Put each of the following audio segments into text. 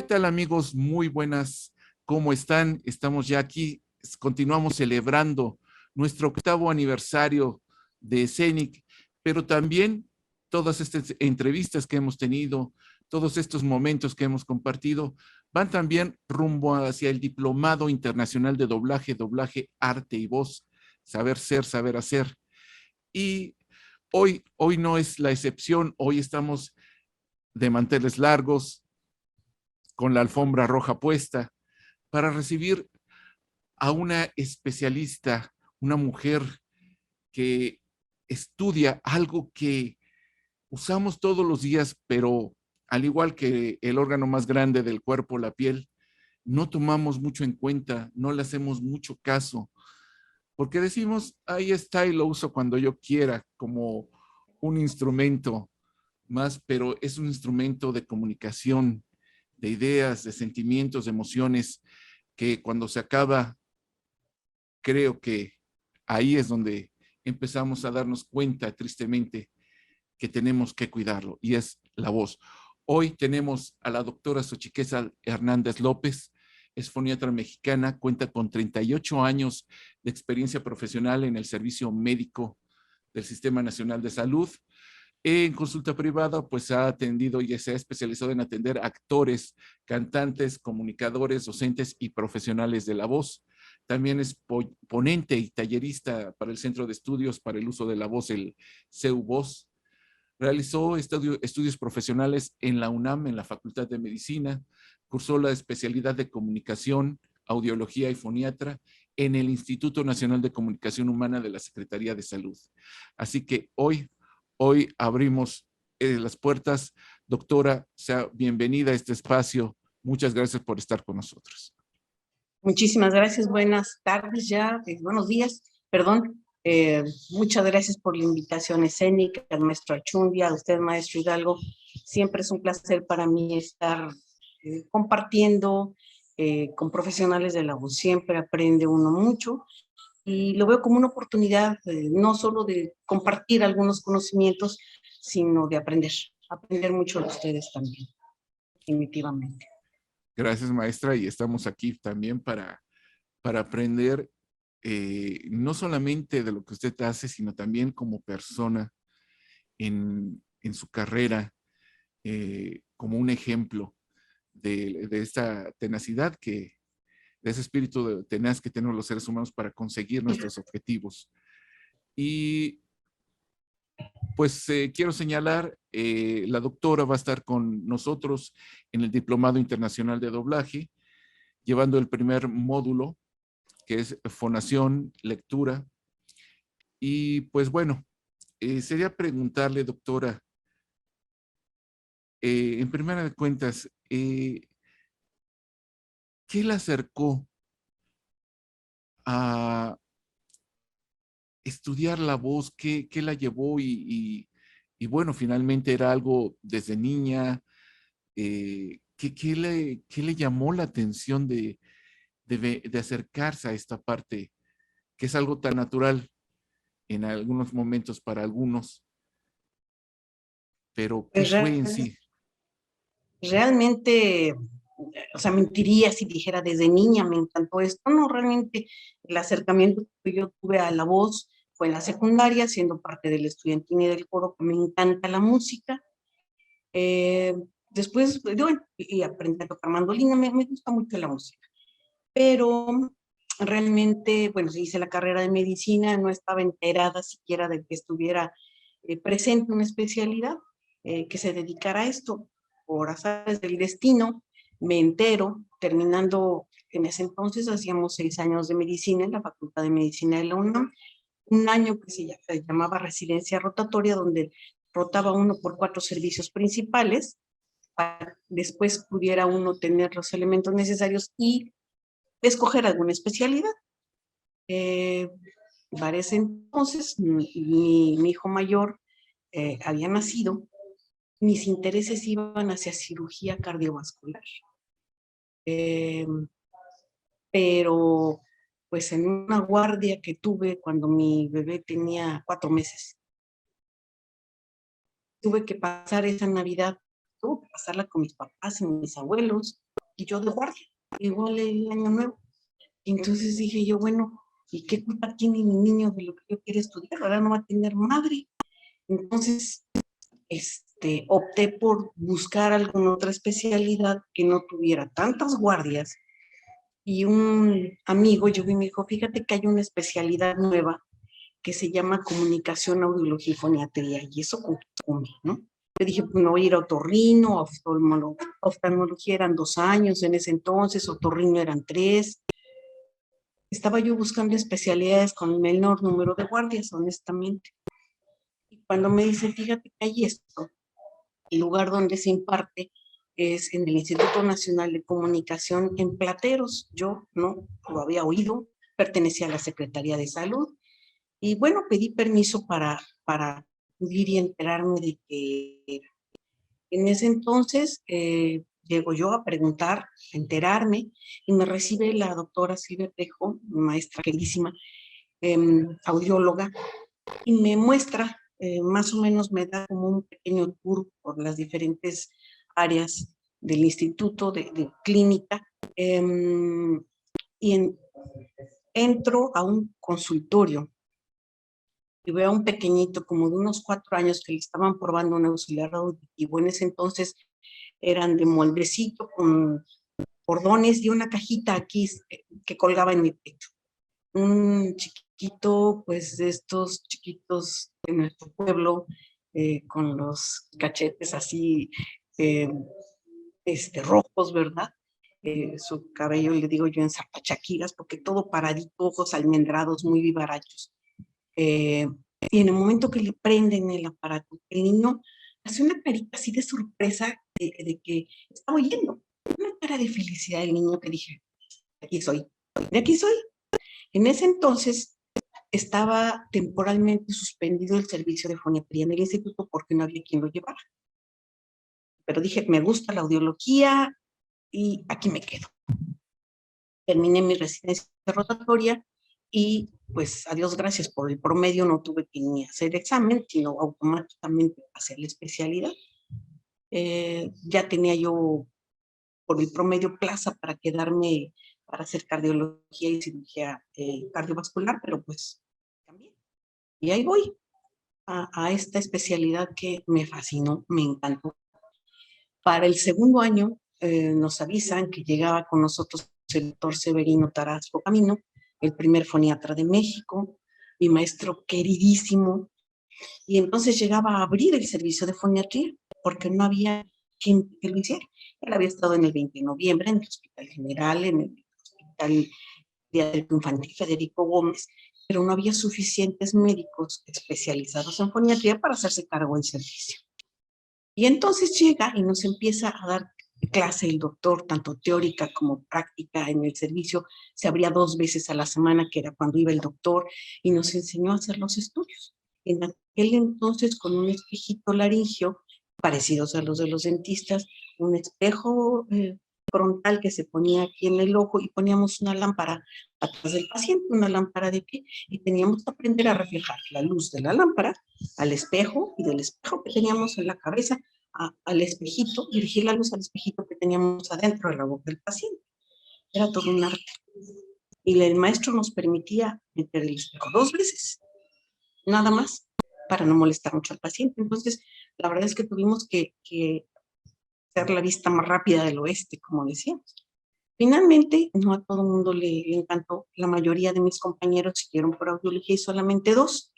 tal, amigos? Muy buenas. ¿Cómo están? Estamos ya aquí. Continuamos celebrando nuestro 8º aniversario de CENIC, pero también todas estas entrevistas que hemos tenido, todos estos momentos que hemos compartido, van también rumbo hacia el Diplomado Internacional de Doblaje, Doblaje, Arte y Voz, Saber Ser, Saber Hacer. Y hoy no es la excepción. Hoy estamos de manteles largos, con la alfombra roja puesta, para recibir a una especialista, una mujer que estudia algo que usamos todos los días, pero al igual que el órgano más grande del cuerpo, la piel, no tomamos mucho en cuenta, no le hacemos mucho caso, porque decimos, ahí está y lo uso cuando yo quiera, como un instrumento más, pero es un instrumento de comunicación, de ideas, de sentimientos, de emociones, que cuando se acaba, creo que ahí es donde empezamos a darnos cuenta, tristemente, que tenemos que cuidarlo, y es la voz. Hoy tenemos a la doctora Xochiqueza Hernández López, es foniatra mexicana, cuenta con 38 años de experiencia profesional en el servicio médico del Sistema Nacional de Salud. En consulta privada, pues ha atendido y se ha especializado en atender actores, cantantes, comunicadores, docentes y profesionales de la voz. También es ponente y tallerista para el Centro de Estudios para el Uso de la Voz, el CEU-Voz. Realizó estudios profesionales en la UNAM, en la Facultad de Medicina. Cursó la especialidad de Comunicación, Audiología y Foniatra en el Instituto Nacional de Comunicación Humana de la Secretaría de Salud. Así que hoy abrimos las puertas. Doctora, sea bienvenida a este espacio. Muchas gracias por estar con nosotros. Muchísimas gracias. Buenas tardes ya, buenos días, perdón. Muchas gracias por la invitación escénica, al maestro Archundia, a usted, maestro Hidalgo. Siempre es un placer para mí estar compartiendo con profesionales de la voz. Siempre aprende uno mucho y lo veo como una oportunidad no solo de compartir algunos conocimientos, sino de aprender mucho de ustedes también, definitivamente. Gracias, maestra, y estamos aquí también para aprender no solamente de lo que usted hace, sino también como persona en su carrera, como un ejemplo de esta tenacidad, de ese espíritu tenaz que tenemos los seres humanos para conseguir nuestros objetivos. Y pues quiero señalar, la doctora va a estar con nosotros en el Diplomado Internacional de Doblaje, llevando el primer módulo, que es fonación, lectura. Y pues bueno, sería preguntarle, doctora, en primera de cuentas, ¿qué la acercó a estudiar la voz? ¿Qué la llevó? Y bueno, finalmente era algo desde niña. ¿Qué le llamó la atención de acercarse a esta parte, que es algo tan natural en algunos momentos para algunos, pero qué fue en sí? Realmente, o sea, mentiría si dijera desde niña me encantó esto. No, realmente el acercamiento que yo tuve a la voz fue en la secundaria, siendo parte del estudiantil y del coro, que me encanta la música. Después, bueno, y aprendí a tocar mandolina, me gusta mucho la música. Pero realmente, bueno, hice la carrera de medicina, no estaba enterada siquiera de que estuviera presente una especialidad que se dedicara a esto. Por azares del destino, me entero, terminando, en ese entonces hacíamos 6 años de medicina en la Facultad de Medicina de la UNAM, un año que se llamaba residencia rotatoria, donde rotaba uno por 4 servicios principales, para después pudiera uno tener los elementos necesarios y escoger alguna especialidad. Para ese entonces, mi hijo mayor había nacido, mis intereses iban hacia cirugía cardiovascular. Pero pues en una guardia que tuve cuando mi bebé tenía 4 meses, tuve que pasar esa Navidad tuvo que pasarla con mis papás y mis abuelos, y yo de guardia, igual el año nuevo. Entonces dije yo, bueno, ¿y qué culpa tiene mi niño de lo que yo quiero estudiar? Ahora no va a tener madre. Entonces, opté por buscar alguna otra especialidad que no tuviera tantas guardias. Y un amigo llegó y me dijo, fíjate que hay una especialidad nueva que se llama comunicación, audiología y foniatría. Y eso come, ¿no? Le dije, pues me voy a ir a otorrino, oftalmología eran 2 años en ese entonces, otorrino eran 3. Estaba yo buscando especialidades con el menor número de guardias, honestamente. Y cuando me dice, fíjate que hay esto, el lugar donde se imparte es en el Instituto Nacional de Comunicación en Plateros. Yo no lo había oído, pertenecía a la Secretaría de Salud. Y bueno, pedí permiso para acudir y enterarme de que en ese entonces llego yo a preguntar, a enterarme, y me recibe la doctora Silvia Trejo, maestra queridísima, audióloga, y me muestra, más o menos me da como un pequeño tour por las diferentes áreas del instituto de clínica, y entro a un consultorio y veo a un pequeñito como de unos 4 años que le estaban probando un auxiliar auditivo. En ese entonces eran de moldecito con cordones y una cajita aquí que colgaba en mi pecho. Un chiquito, pues de estos chiquitos de nuestro pueblo, con los cachetes así eh, rojos, ¿verdad? Su cabello, le digo yo, en zapachaquiras, porque todo paradito, ojos almendrados, muy vivarachos. Y en el momento que le prenden el aparato, el niño hace una carita así de sorpresa de que está oyendo. Una cara de felicidad del niño que dije, aquí soy, de aquí soy. En ese entonces estaba temporalmente suspendido el servicio de foniatría en el instituto porque no había quien lo llevara. Pero dije, me gusta la audiología y aquí me quedo. Terminé mi residencia rotatoria y pues a Dios gracias por el promedio no tuve que ni hacer examen, sino automáticamente pasé la especialidad. Ya tenía yo por el promedio plaza para quedarme para hacer cardiología y cirugía cardiovascular, pero pues también. Y ahí voy a esta especialidad que me fascinó, me encantó. Para el segundo año nos avisan que llegaba con nosotros el doctor Severino Tarasco Camino, el primer foniatra de México, mi maestro queridísimo, y entonces llegaba a abrir el servicio de foniatría, porque no había quien que lo hiciera. Él había estado en el 20 de noviembre, en el Hospital General, en el Hospital de Adulto Infantil Federico Gómez, pero no había suficientes médicos especializados en foniatría para hacerse cargo del servicio. Y entonces llega y nos empieza a dar clase el doctor, tanto teórica como práctica en el servicio. Se abría 2 veces a la semana, que era cuando iba el doctor, y nos enseñó a hacer los estudios. En aquel entonces, con un espejito laringio, parecidos a los de los dentistas, un espejo frontal que se ponía aquí en el ojo y poníamos una lámpara atrás del paciente, una lámpara de pie, y teníamos que aprender a reflejar la luz de la lámpara al espejo y del espejo que teníamos en la cabeza al espejito, dirigir la luz al espejito que teníamos adentro de la boca del paciente. Era todo un arte. Y el maestro nos permitía meter el espejo 2 veces, nada más, para no molestar mucho al paciente. Entonces, la verdad es que tuvimos que hacer la vista más rápida del oeste, como decíamos. Finalmente, no a todo el mundo le encantó. La mayoría de mis compañeros siguieron por audiología y solamente 2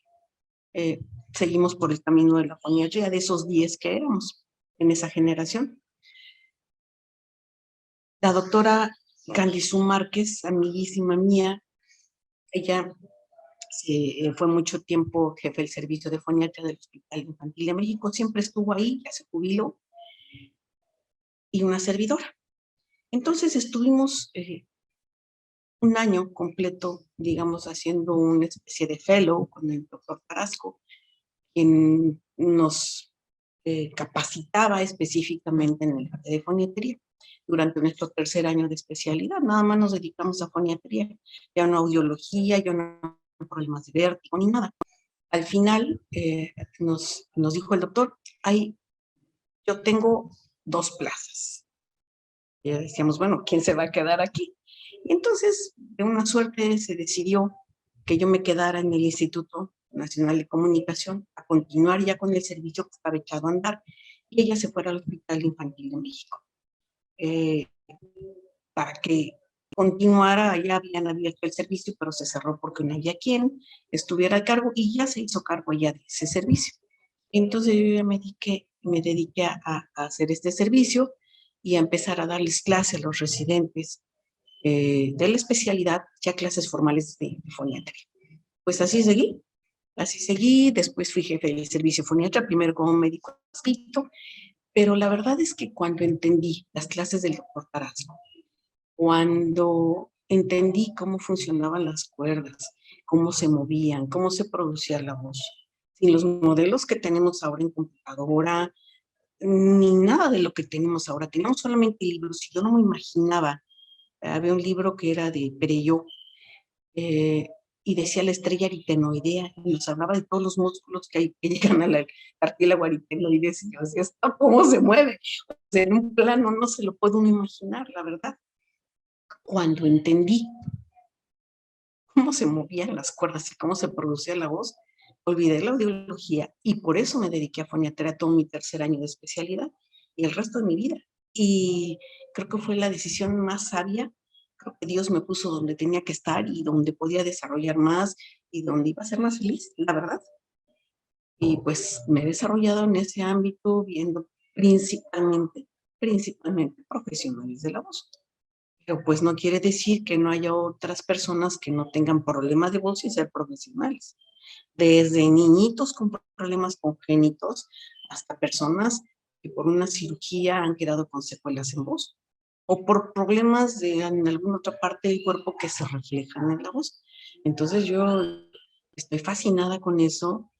seguimos por el camino de la foniatría, de esos 10 que éramos en esa generación. La doctora Candizú Márquez, amiguísima mía, ella fue mucho tiempo jefe del servicio de foniatría del Hospital Infantil de México, siempre estuvo ahí, ya se jubiló, y una servidora. Entonces estuvimos un año completo, digamos, haciendo una especie de fellow con el doctor Tarasco, quien nos capacitaba específicamente en el arte de foniatría. Durante nuestro tercer año de especialidad, nada más nos dedicamos a foniatría, ya no a audiología, ya no a problemas de vértigo ni nada. Al final nos dijo el doctor, yo tengo 2 plazas. Y ya decíamos, bueno, ¿quién se va a quedar aquí? Y entonces, de una suerte, se decidió que yo me quedara en el Instituto Nacional de Comunicación a continuar ya con el servicio que estaba echado a andar, y ella se fuera al Hospital Infantil de México. Para que continuara, ya habían abierto el servicio, pero se cerró porque no había quien estuviera al cargo, y ya se hizo cargo ya de ese servicio. Entonces yo ya me dediqué a hacer este servicio y a empezar a darles clases a los residentes de la especialidad, ya clases formales de foniatría. Pues así seguí, después fui jefe del servicio de foniatría, primero como médico adscrito, pero la verdad es que cuando entendí las clases del doctor Tarasco, cuando entendí cómo funcionaban las cuerdas, cómo se movían, cómo se producía la voz, sin los modelos que tenemos ahora en computadora, ni nada de lo que tenemos ahora. Teníamos solamente libros y yo no me imaginaba. Había un libro que era de Perelló y decía la estrella aritenoidea y nos hablaba de todos los músculos que hay que llegan a la cartílago aritenoidea y yo decía, ¿esto cómo se mueve? O sea, en un plano no se lo puede uno imaginar, la verdad. Cuando entendí cómo se movían las cuerdas y cómo se producía la voz, olvidé la audiología y por eso me dediqué a foniatría todo mi tercer año de especialidad y el resto de mi vida. Y creo que fue la decisión más sabia. Creo que Dios me puso donde tenía que estar y donde podía desarrollar más y donde iba a ser más feliz, la verdad. Y pues me he desarrollado en ese ámbito viendo principalmente profesionales de la voz. Pero pues no quiere decir que no haya otras personas que no tengan problemas de voz y ser profesionales. Desde niñitos con problemas congénitos hasta personas que por una cirugía han quedado con secuelas en voz o por problemas en alguna otra parte del cuerpo que se reflejan en la voz. Entonces yo estoy fascinada con eso.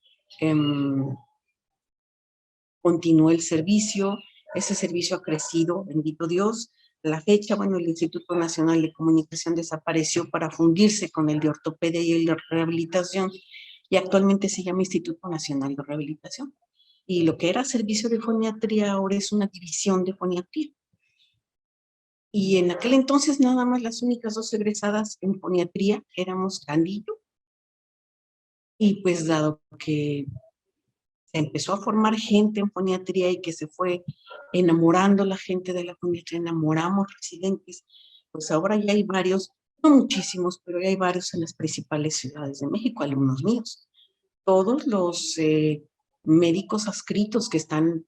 Continuó el servicio, ese servicio ha crecido, bendito Dios. La fecha, bueno, el Instituto Nacional de Comunicación desapareció para fundirse con el de ortopedia y el de rehabilitación y actualmente se llama Instituto Nacional de Rehabilitación. Y lo que era servicio de foniatría ahora es una división de foniatría. Y en aquel entonces nada más las únicas 2 egresadas en foniatría éramos Candillo y pues dado que se empezó a formar gente en foniatría y que se fue enamorando la gente de la foniatría, enamoramos residentes, pues ahora ya hay varios, no muchísimos, pero ya hay varios en las principales ciudades de México, alumnos míos. Todos los médicos adscritos que están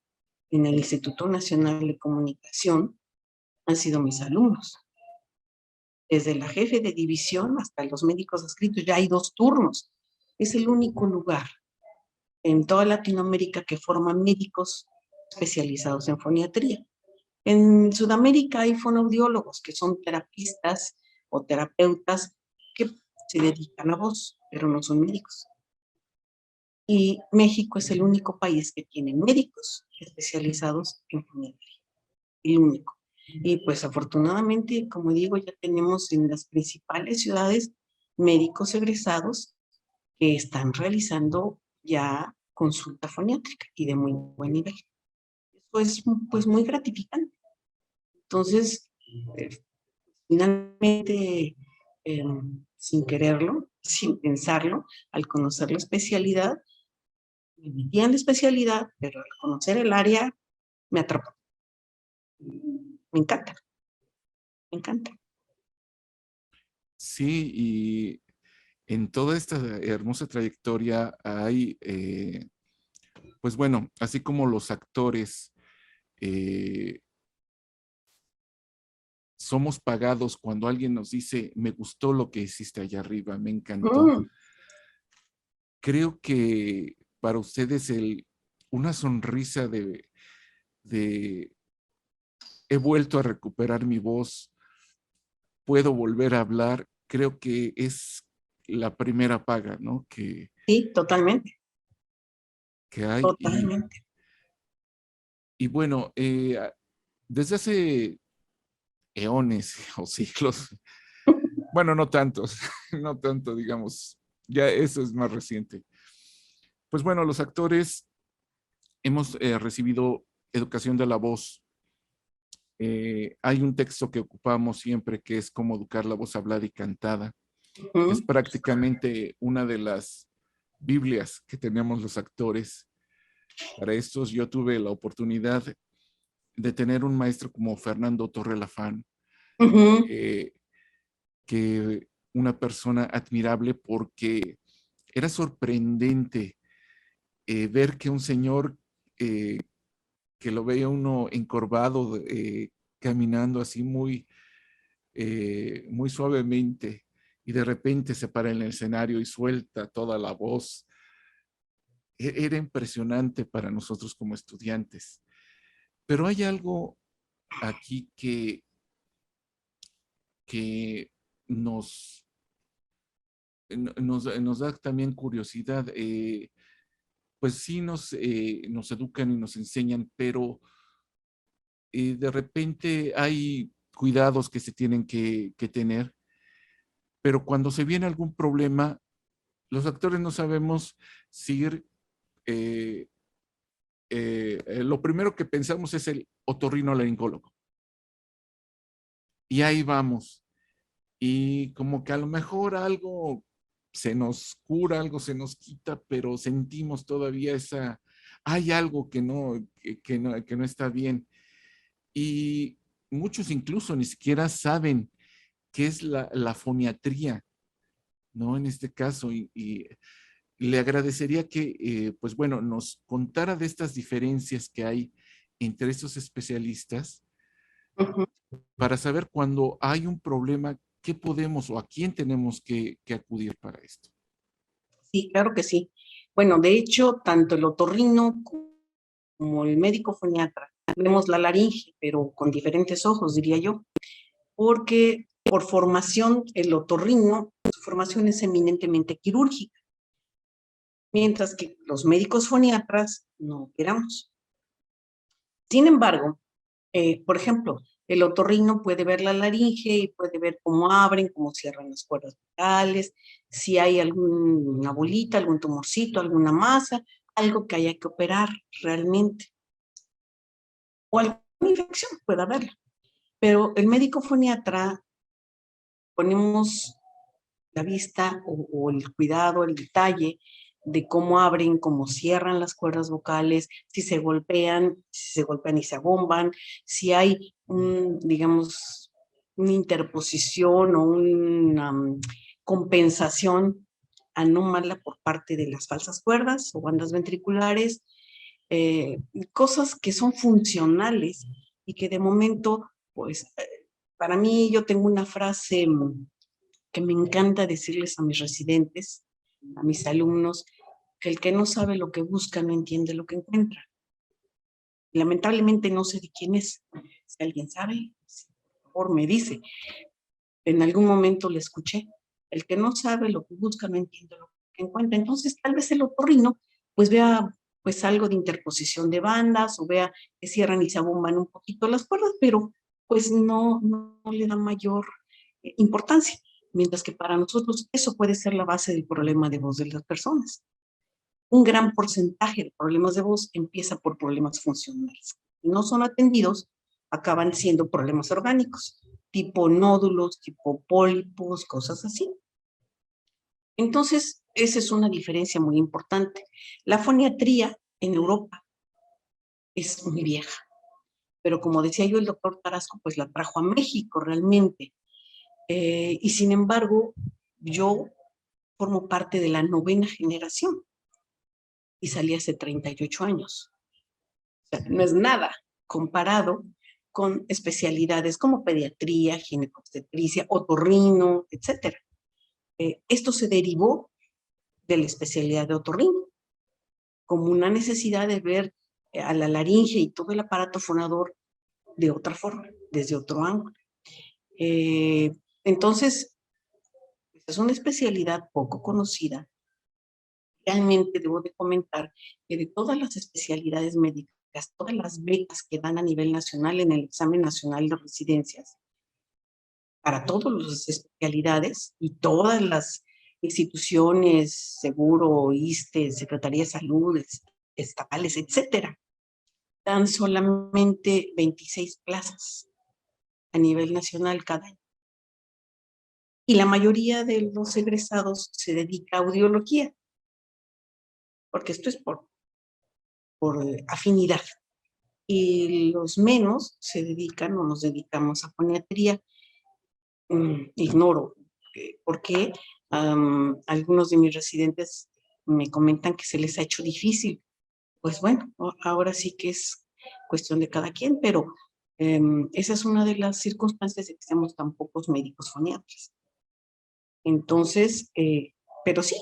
en el Instituto Nacional de Comunicación han sido mis alumnos. Desde la jefe de división hasta los médicos adscritos, ya hay 2 turnos. Es el único lugar en toda Latinoamérica que forman médicos especializados en foniatría. En Sudamérica hay fonoaudiólogos que son terapistas o terapeutas que se dedican a voz, pero no son médicos. Y México es el único país que tiene médicos especializados en foniatría, el único. Y pues afortunadamente, como digo, ya tenemos en las principales ciudades médicos egresados que están realizando ya consulta foniátrica y de muy buen nivel. Eso es pues muy gratificante. Entonces, finalmente, sin quererlo, sin pensarlo, al conocer la especialidad, me metí en la especialidad, pero al conocer el área, me atrapó. Me encanta, me encanta. Sí, y en toda esta hermosa trayectoria hay, pues bueno, así como los actores somos pagados cuando alguien nos dice, me gustó lo que hiciste allá arriba, me encantó. Creo que para ustedes una sonrisa de he vuelto a recuperar mi voz, puedo volver a hablar, creo que es la primera paga, ¿no? Sí, totalmente, que hay. totalmente. Y bueno, desde hace eones o siglos, bueno, no tantos, no tanto, digamos, ya eso es más reciente. Pues bueno, los actores hemos recibido educación de la voz Hay un texto que ocupamos siempre que es cómo educar la voz hablada y cantada. Es Ujú, prácticamente una de las Biblias que tenemos los actores. Para estos yo tuve la oportunidad de tener un maestro como Fernando Torrelafán, ujú. eh, que una persona admirable porque era sorprendente ver que un señor eh, que lo veía uno encorvado, caminando así muy suavemente, y de repente se para en el escenario y suelta toda la voz. Era impresionante para nosotros como estudiantes. Pero hay algo aquí que nos, nos da también curiosidad. Pues sí nos educan y nos enseñan, pero de repente hay cuidados que se tienen que tener, pero cuando se viene algún problema, los actores no sabemos si ir, eh, lo primero que pensamos es el otorrinolaringólogo. Y ahí vamos. Y como que a lo mejor algo se nos cura, algo se nos quita, pero sentimos todavía hay algo que no está bien. Y muchos incluso ni siquiera saben qué es la foniatría, ¿no? En este caso, y le agradecería que, pues bueno, nos contara de estas diferencias que hay entre estos especialistas Ujú. para saber cuando hay un problema, qué podemos o a quién tenemos que acudir para esto. Sí, claro que sí. Bueno, de hecho, tanto el otorrino como el médico foniatra vemos la laringe, pero con diferentes ojos, diría yo, porque por formación el otorrino, su formación es eminentemente quirúrgica, mientras que los médicos foniatras no operamos. Sin embargo, por ejemplo, el otorrino puede ver la laringe y puede ver cómo abren, cómo cierran las cuerdas vocales, si hay alguna bolita, algún tumorcito, alguna masa, algo que haya que operar realmente, o alguna infección puede haberla. Pero el médico foniatra ponemos la vista o el cuidado, el detalle de cómo abren, cómo cierran las cuerdas vocales, si se golpean y se agomban, si hay digamos, una interposición o una compensación anómala por parte de las falsas cuerdas o bandas ventriculares, cosas que son funcionales y que de momento, pues, para mí yo tengo una frase que me encanta decirles a mis residentes, a mis alumnos, que el que no sabe lo que busca no entiende lo que encuentra. Lamentablemente no sé de quién es. Si alguien sabe, por favor me dice. En algún momento le escuché. El que no sabe lo que busca no entiende lo que encuentra. Entonces tal vez el otorrino pues vea pues algo de interposición de bandas o vea que cierran y se abomban un poquito las cuerdas, pero pues no le da mayor importancia. Mientras que para nosotros eso puede ser la base del problema de voz de las personas. Un gran porcentaje de problemas de voz empieza por problemas funcionales. Si no son atendidos, acaban siendo problemas orgánicos, tipo nódulos, tipo pólipos, cosas así. Entonces, esa es una diferencia muy importante. La foniatría en Europa es muy vieja, pero como decía yo, el doctor Tarasco pues la trajo a México realmente. Y sin embargo, yo formo parte de la 9ª generación y salí hace 38 años. O sea, no es nada comparado con especialidades como pediatría, ginecobstetricia, otorrino, etc. Esto se derivó de la especialidad de otorrino, como una necesidad de ver a la laringe y todo el aparato fonador de otra forma, desde otro ángulo. Entonces, es una especialidad poco conocida. Realmente debo de comentar que de todas las especialidades médicas, todas las becas que dan a nivel nacional en el examen nacional de residencias, para todas las especialidades y todas las instituciones, seguro, ISSSTE, Secretaría de Salud, estatales, etcétera, dan solamente 26 plazas. a nivel nacional cada año. Y la mayoría de los egresados se dedica a audiología, porque esto es por afinidad. Y los menos se dedican o nos dedicamos a foniatría. Ignoro por qué. Algunos de mis residentes me comentan que se les ha hecho difícil. Pues bueno, ahora sí que es cuestión de cada quien, pero esa es una de las circunstancias de que seamos tan pocos médicos foniatras. Entonces, pero sí,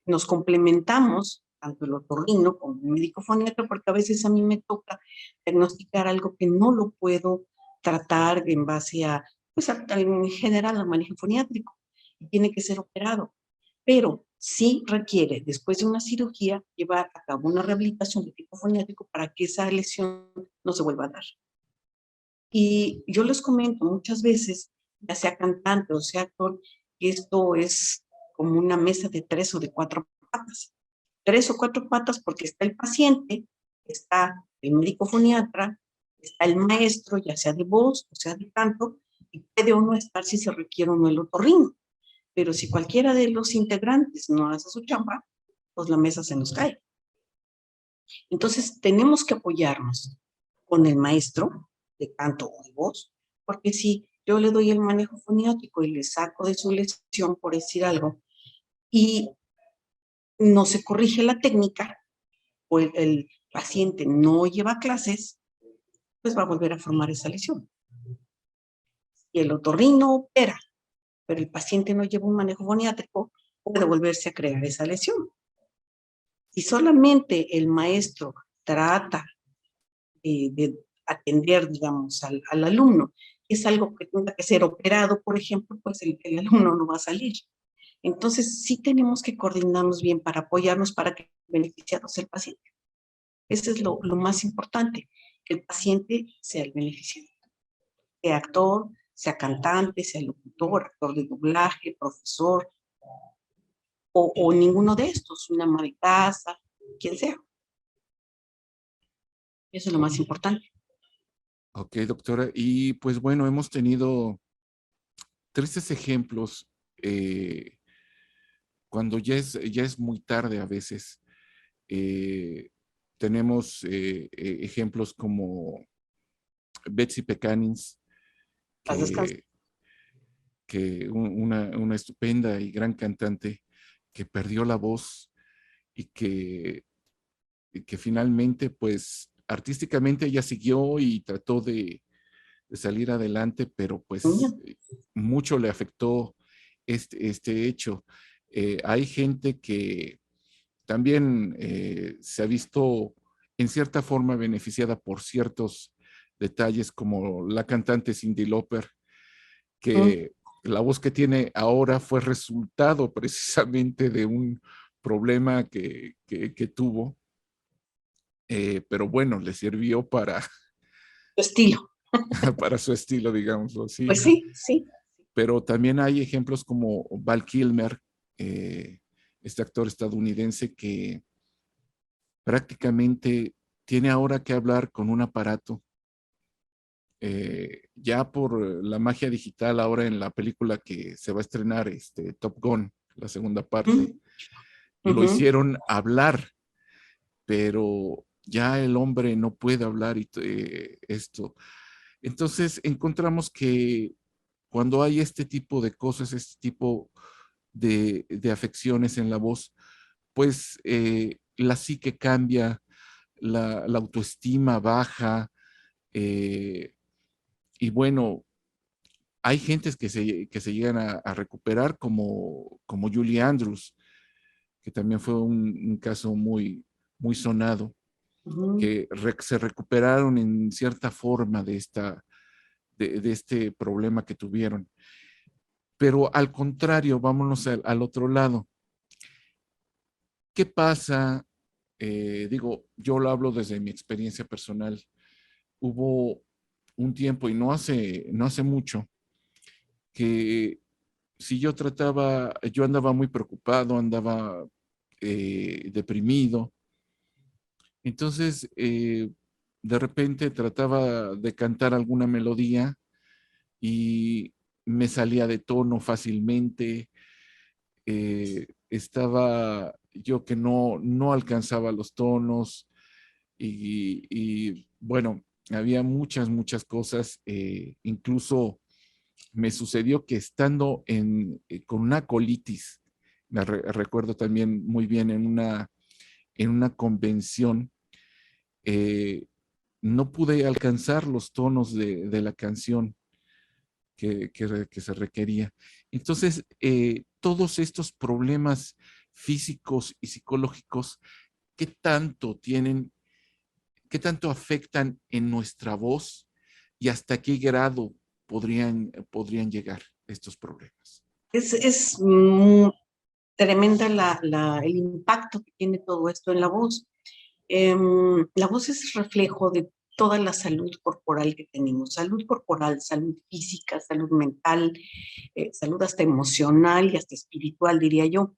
nos complementamos, tanto el otorrino como el médico foniatra, porque a veces a mí me toca diagnosticar algo que no lo puedo tratar en base a, pues en general, al manejo foniátrico, y tiene que ser operado. Pero sí requiere, después de una cirugía, llevar a cabo una rehabilitación de tipo foniátrico para que esa lesión no se vuelva a dar. Y yo les comento muchas veces, ya sea cantante o sea actor, que esto es como una mesa de 3 o de 4 patas. 3 o 4 patas porque está el paciente, está el médico foniatra, está el maestro, ya sea de voz o sea de canto, y puede o no estar si se requiere o no el otorrino. Pero si cualquiera de los integrantes no hace su chamba, pues la mesa se nos cae. Entonces tenemos que apoyarnos con el maestro de canto o de voz, porque si yo le doy el manejo foniátrico y le saco de su lesión, por decir algo, y no se corrige la técnica, o el paciente no lleva clases, pues va a volver a formar esa lesión. Y el otorrino opera, pero el paciente no lleva un manejo foniátrico, puede volverse a crear esa lesión. Si solamente el maestro trata de atender, digamos, al alumno, es algo que tenga que ser operado, por ejemplo, pues el alumno no va a salir. Entonces, sí tenemos que coordinarnos bien para apoyarnos para que beneficiado sea el paciente. Eso es lo más importante, que el paciente sea el beneficiado. Sea actor, sea cantante, sea locutor, actor de doblaje, profesor, o ninguno de estos, una ama de casa, quien sea. Eso es lo más importante. Ok, doctora. Y pues bueno, hemos tenido tristes ejemplos cuando ya es muy tarde a veces. Tenemos ejemplos como Betsy Pecanins, Paz descanse. que, una estupenda y gran cantante que perdió la voz y que finalmente, pues, artísticamente ella siguió y trató de salir adelante, pero pues mucho le afectó este hecho. Hay gente que también se ha visto en cierta forma beneficiada por ciertos detalles, como la cantante Cyndi Lauper, que la voz que tiene ahora fue resultado precisamente de un problema que tuvo, pero bueno, le sirvió para, Tu estilo. para su estilo, digámoslo así. Pues sí, sí. Pero también hay ejemplos como Val Kilmer, eh, este actor estadounidense que prácticamente tiene ahora que hablar con un aparato. Ya por la magia digital, ahora en la película que se va a estrenar, Top Gun, la segunda parte, lo hicieron hablar, pero ya el hombre no puede hablar y esto. Entonces encontramos que cuando hay este tipo de cosas, este tipo de afecciones en la voz, pues la psique cambia, la autoestima baja, eh, y bueno, hay gentes que se llegan a recuperar como Julie Andrews, que también fue un caso muy sonado, que se recuperaron en cierta forma de este problema que tuvieron. Pero al contrario, vámonos al otro lado. ¿Qué pasa? Digo, yo lo hablo desde mi experiencia personal. Hubo un tiempo, y no hace mucho, que si yo andaba muy preocupado, andaba deprimido. Entonces, de repente trataba de cantar alguna melodía y me salía de tono fácilmente. Estaba yo que no alcanzaba los tonos y bueno, había muchas cosas. Incluso me sucedió que estando con una colitis, recuerdo también muy bien en una convención, eh, no pude alcanzar los tonos de la canción que se requería. Entonces, todos estos problemas físicos y psicológicos, ¿qué tanto tienen, qué tanto afectan en nuestra voz y hasta qué grado podrían llegar estos problemas? Es tremenda el impacto que tiene todo esto en la voz. La voz es reflejo de toda la salud corporal que tenemos, salud corporal, salud física, salud mental, salud hasta emocional y hasta espiritual, diría yo.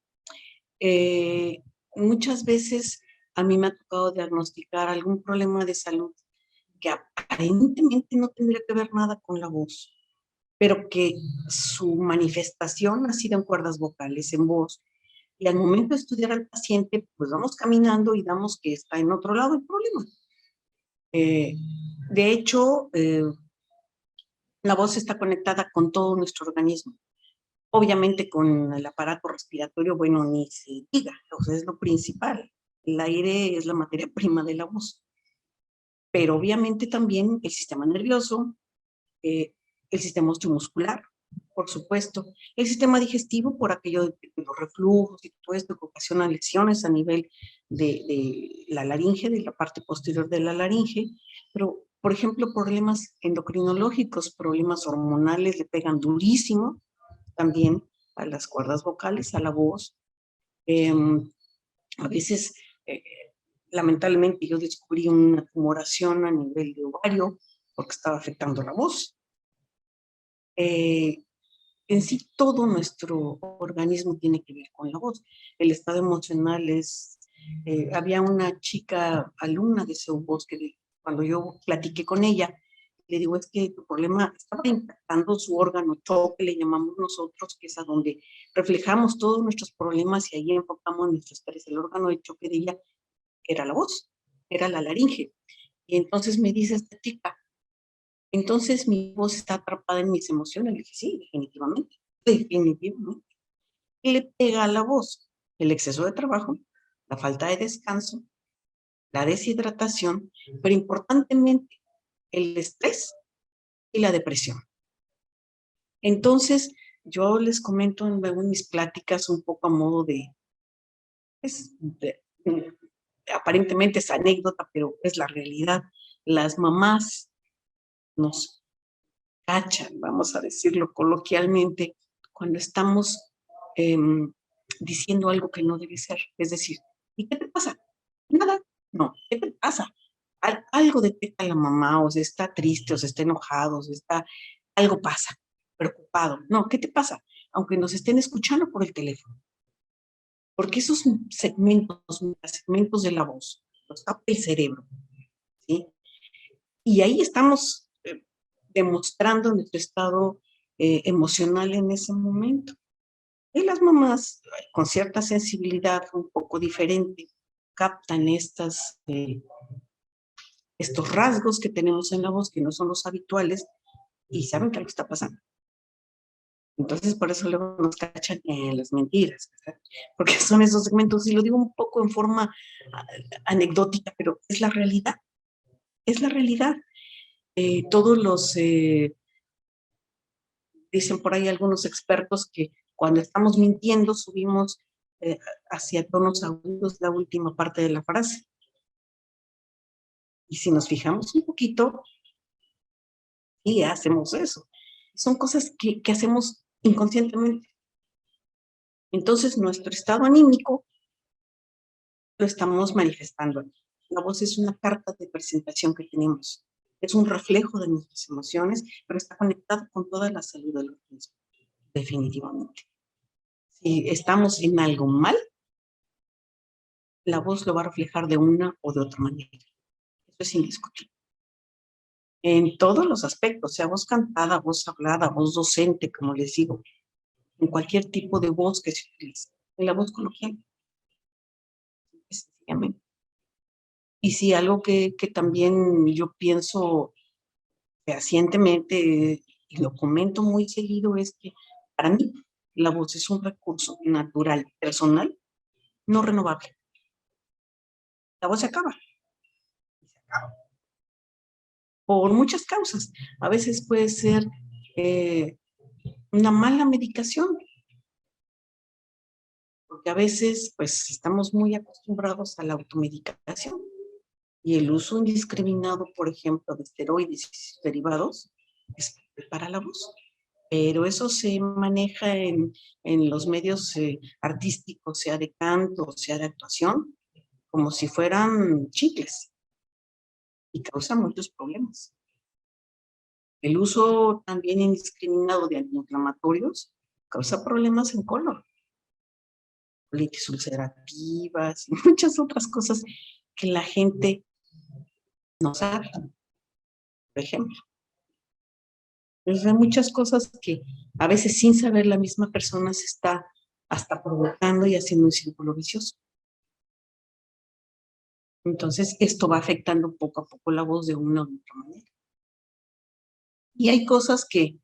Eh, Muchas veces a mí me ha tocado diagnosticar algún problema de salud que aparentemente no tendría que ver nada con la voz, pero que su manifestación ha sido en cuerdas vocales, en voz. Y al momento de estudiar al paciente, pues vamos caminando y damos que está en otro lado el problema. Eh, de hecho, la voz está conectada con todo nuestro organismo. Obviamente con el aparato respiratorio, bueno, ni se diga, o sea, es lo principal. El aire es la materia prima de la voz. Pero obviamente también el sistema nervioso, el sistema osteomuscular, por supuesto, el sistema digestivo por aquello de los reflujos y todo esto que ocasiona lesiones a nivel de la laringe, de la parte posterior de la laringe, pero por ejemplo problemas endocrinológicos, problemas hormonales le pegan durísimo también a las cuerdas vocales, a la voz. A veces, lamentablemente, yo descubrí una tumoración a nivel de ovario porque estaba afectando la voz. En sí, todo nuestro organismo tiene que ver con la voz. El estado emocional es... había una chica alumna de voz que cuando yo platiqué con ella, le digo, es que tu problema estaba impactando su órgano choque, le llamamos nosotros, que es a donde reflejamos todos nuestros problemas y ahí enfocamos nuestro estrés. El órgano de choque de ella era la voz, era la laringe. Y entonces me dice esta chica, entonces mi voz está atrapada en mis emociones. Le dije, sí, definitivamente, definitivamente. Y le pega a la voz el exceso de trabajo, la falta de descanso, la deshidratación, pero importantemente el estrés y la depresión. Entonces, yo les comento en mis pláticas un poco a modo pues, aparentemente es anécdota, pero es la realidad. Las mamás nos cachan, vamos a decirlo coloquialmente, cuando estamos diciendo algo que no debe ser. Es decir, ¿y qué te pasa? Nada, no, ¿qué te pasa? Algo detecta la mamá, o se está triste, o se está enojado, o se está, algo pasa, preocupado. No, ¿qué te pasa? Aunque nos estén escuchando por el teléfono. Porque esos segmentos de la voz los tapa el cerebro, ¿sí? Y ahí estamos demostrando nuestro estado emocional en ese momento. Y las mamás, con cierta sensibilidad un poco diferente, captan estos rasgos que tenemos en la voz, que no son los habituales, y saben que algo está pasando. Entonces, por eso luego nos cachan las mentiras, ¿verdad? Porque son esos segmentos, y lo digo un poco en forma anecdótica, pero es la realidad. Es la realidad. Todos los, dicen por ahí algunos expertos que cuando estamos mintiendo subimos hacia tonos agudos la última parte de la frase. Y si nos fijamos un poquito, sí hacemos eso. Son cosas que hacemos inconscientemente. Entonces, nuestro estado anímico lo estamos manifestando. La voz es una carta de presentación que tenemos. Es un reflejo de nuestras emociones, pero está conectado con toda la salud del organismo, definitivamente. Si estamos en algo mal, la voz lo va a reflejar de una o de otra manera. Eso es indiscutible. en todos los aspectos, sea voz cantada, voz hablada, voz docente, como les digo, en cualquier tipo de voz que se utilice, en la voz coloquial, sencillamente. Y sí, algo que también yo pienso fehacientemente y lo comento muy seguido es que para mí la voz es un recurso natural, personal, no renovable. La voz se acaba. Por muchas causas. A veces puede ser una mala medicación, porque a veces pues estamos muy acostumbrados a la automedicación y el uso indiscriminado, por ejemplo, de esteroides y sus derivados es para la voz. Pero eso se maneja en los medios artísticos, sea de canto, sea de actuación, como si fueran chicles y causa muchos problemas. El uso también indiscriminado de antiinflamatorios causa problemas en colon, colitis ulcerativas y muchas otras cosas que la gente no sabe, por ejemplo. Entonces, hay muchas cosas que a veces sin saber la misma persona se está hasta provocando y haciendo un círculo vicioso. Entonces, esto va afectando poco a poco la voz de una u otra manera. Y hay cosas que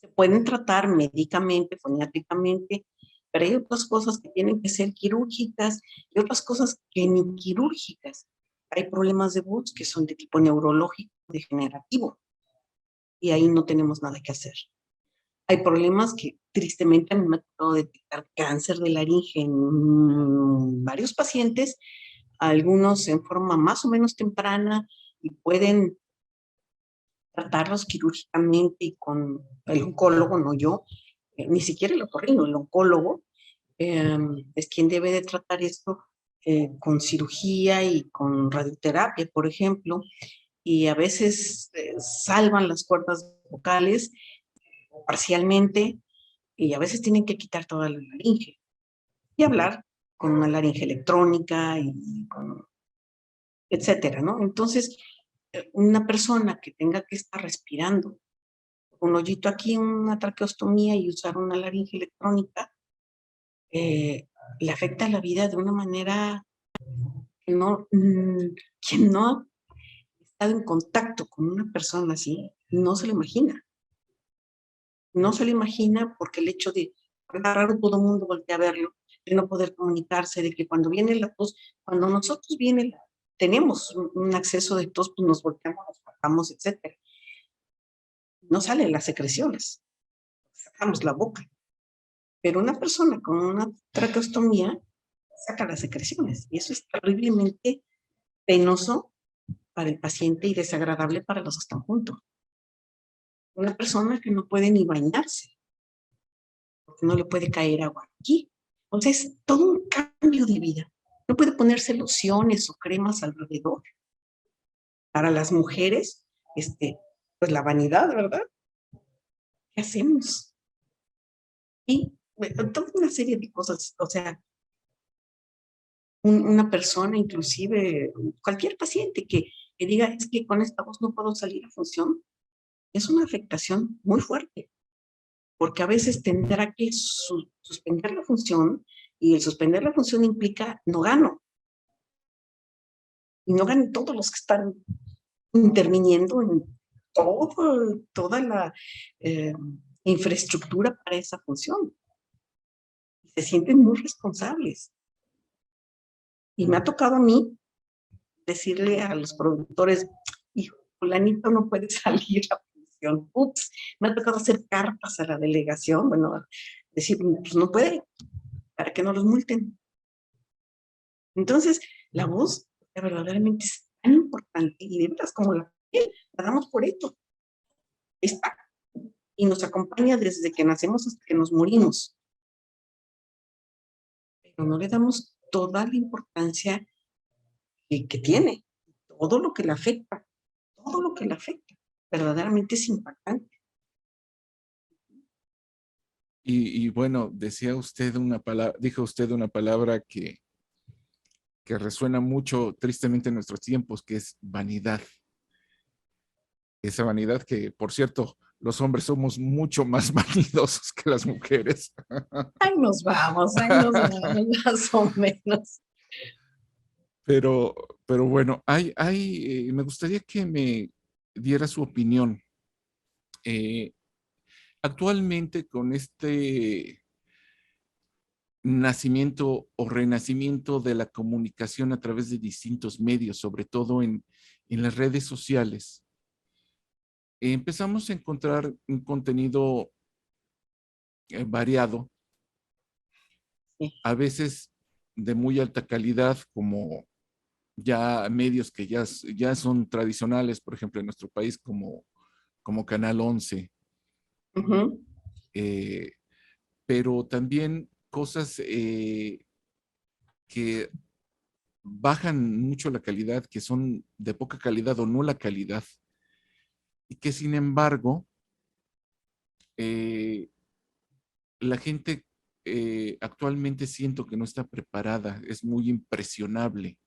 se pueden tratar médicamente, foniátricamente, pero hay otras cosas que tienen que ser quirúrgicas y otras cosas que ni quirúrgicas. Hay problemas de voz que son de tipo neurológico, degenerativo, y ahí no tenemos nada que hacer. Hay problemas que tristemente a mí me ha tocado detectar cáncer de laringe en varios pacientes, algunos en forma más o menos temprana y pueden tratarlos quirúrgicamente y con el oncólogo, no yo, ni siquiera el otorrino, el oncólogo es quien debe de tratar esto con cirugía y con radioterapia, por ejemplo, y a veces salvan las cuerdas vocales parcialmente y a veces tienen que quitar toda la laringe y hablar con una laringe electrónica y con etcétera, ¿no? Entonces, una persona que tenga que estar respirando un hoyito aquí, una traqueostomía y usar una laringe electrónica, le afecta la vida de una manera que no, quien no ha estado en contacto con una persona así, no se lo imagina. No se lo imagina porque el hecho de raro todo el mundo voltea a verlo, de no poder comunicarse, de que cuando viene la tos, cuando nosotros tenemos un acceso de tos, pues nos volteamos, nos sacamos, etcétera. No salen las secreciones, sacamos la boca. Pero una persona con una traqueostomía saca las secreciones y eso es terriblemente penoso para el paciente y desagradable para los que están juntos. Una persona que no puede ni bañarse, porque no le puede caer agua aquí. Entonces, todo un cambio de vida. No puede ponerse lociones o cremas alrededor. Para las mujeres, pues la vanidad, ¿verdad? ¿Qué hacemos? Y bueno, toda una serie de cosas, o sea, una persona, inclusive cualquier paciente que diga, es que con esta voz no puedo salir a función, es una afectación muy fuerte, porque a veces tendrá que suspender la función y el suspender la función implica no gano, y no ganan todos los que están interviniendo en toda la infraestructura para esa función. Se sienten muy responsables. Y me ha tocado a mí decirle a los productores, hijo, fulanito no puede salir a función. Ups, me ha tocado hacer cartas a la delegación, bueno, decir, pues no puede, para que no los multen. Entonces, la voz verdaderamente es tan importante y de veras como la piel, la damos por esto. Está y nos acompaña desde que nacemos hasta que nos morimos. Pero no le damos toda la importancia que tiene, todo lo que le afecta, todo lo que le afecta. Verdaderamente es impactante. Y bueno, decía usted una palabra, dijo usted una palabra que resuena mucho tristemente en nuestros tiempos, que es vanidad. esa vanidad que, por cierto, los hombres somos mucho más vanidosos que las mujeres. Ahí nos vamos, más o menos. Pero, pero bueno, me gustaría que me diera su opinión. Eh, Actualmente con este nacimiento o renacimiento de la comunicación a través de distintos medios, sobre todo en las redes sociales, empezamos a encontrar un contenido variado, Sí. a veces de muy alta calidad, como ya medios que ya son tradicionales, por ejemplo, en nuestro país, como Canal 11, Ujú. eh, pero también cosas que bajan mucho la calidad, que son de poca calidad o nula calidad, y que sin embargo, eh, la gente actualmente siento que no está preparada, es muy impresionable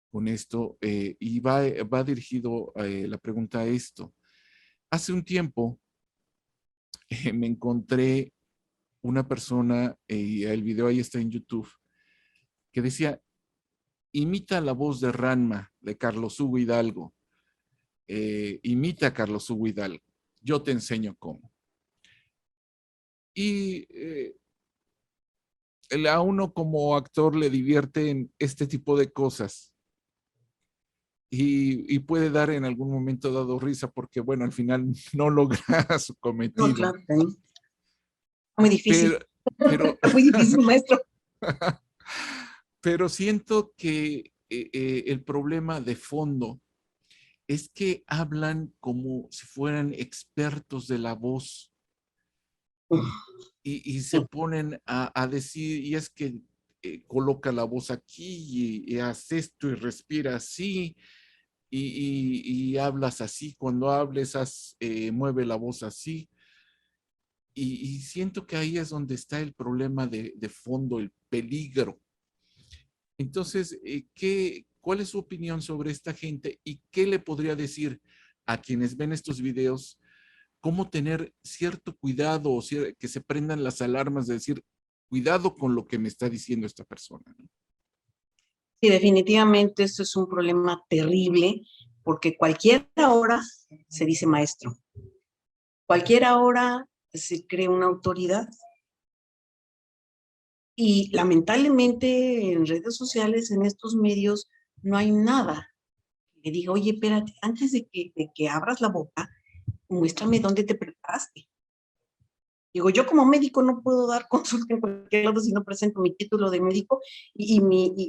con esto, y va dirigido la pregunta a esto. Hace un tiempo me encontré una persona, y el video ahí está en YouTube, que decía, imita la voz de Ranma, de Carlos Hugo Hidalgo, imita a Carlos Hugo Hidalgo, yo te enseño cómo. Y a uno como actor le divierten este tipo de cosas y puede dar en algún momento dado risa porque, bueno, al final no logra su No, cometido. claro, que no. Muy Pero, difícil, pero, muy difícil, maestro. pero siento que el problema de fondo es que hablan como si fueran expertos de la voz y se ponen a decir, y es que coloca la voz aquí y haz esto y respira así y hablas así, cuando hables, mueve la voz así. Y siento que ahí es donde está el problema de fondo, el peligro. Entonces, ¿cuál es su opinión sobre esta gente y qué le podría decir a quienes ven estos videos? ¿Cómo tener cierto cuidado o que se prendan las alarmas de decir, cuidado con lo que me está diciendo esta persona, ¿no? Sí, definitivamente esto es un problema terrible porque cualquier hora se dice maestro. Cualquier hora se crea una autoridad y lamentablemente en redes sociales, en estos medios, no hay nada que diga, oye, espérate, antes de que abras la boca, muéstrame dónde te preparaste. Digo, yo como médico no puedo dar consulta en cualquier lado si no presento mi título de médico y